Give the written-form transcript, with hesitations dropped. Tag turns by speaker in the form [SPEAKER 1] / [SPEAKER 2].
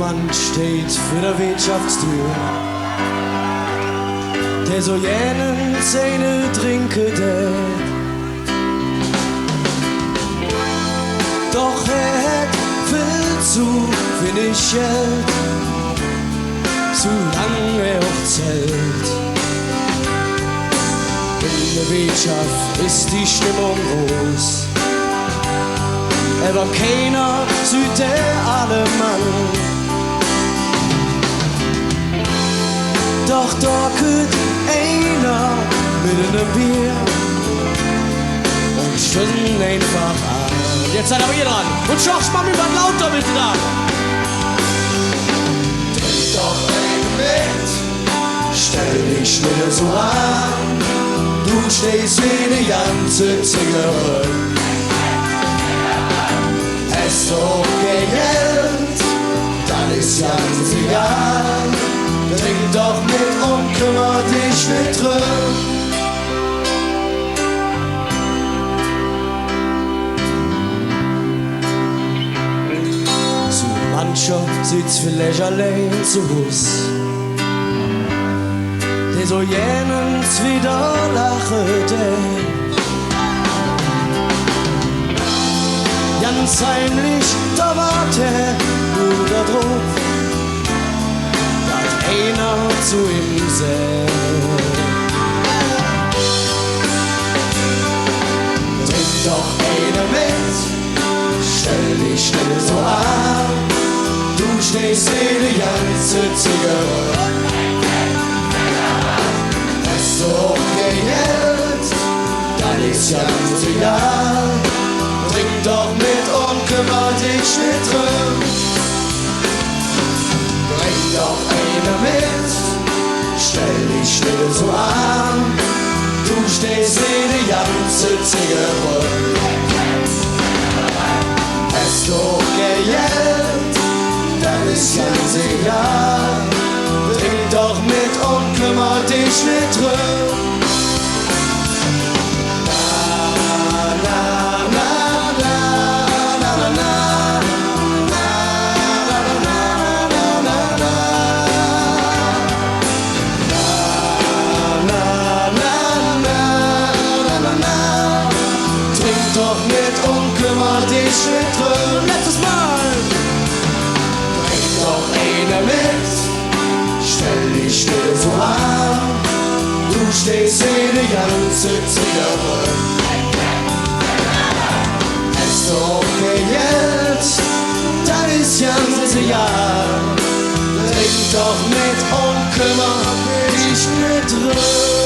[SPEAKER 1] Mann steht für der Wirtschaftstür, der so jenen Zähne trinke tät. Doch hat viel zu wenig Geld, zu lange auch zählt. In der Wirtschaft ist die Stimmung groß, aber keiner sieht der alle Mann. Doch da kommt einer mit einem Bier und stünde einfach an. Jetzt seid aber ihr dran und schaust mal mit was lauter bitte da. Trink doch einen mit, stell dich nicht so an, du stehst wie die ganze Zigarette. Hast doch kein Geld, dann ist ganz egal. Trink doch mit und kümmer dich nicht drum. So mancher sitzt vielleicht allein zu Hus, der so jenens wieder lachet. Ganz heimlich, da wart er nur da drauf, dass einer zu ihm sagt: Trink doch eine mit, stell dich schnell so an, du stehst die ganze Zigarette. Hast du auch kein Geld, dann ist ganz egal. Trink doch mit und kümmer dich nicht drum. Bring doch eine mit, stell dich still so an, du stehst die ganze Zigarette. Hast du kein Geld, dann ist ganz egal. Trink doch mit und kümmer dich nicht drum. Letztes Mal. Bring doch eine mit, stell dich still so an, du stehst die ganze Zigarette. Hast du auch kein Geld, dann ist ganz egal. Trink doch mit und kümmer dich nicht drum.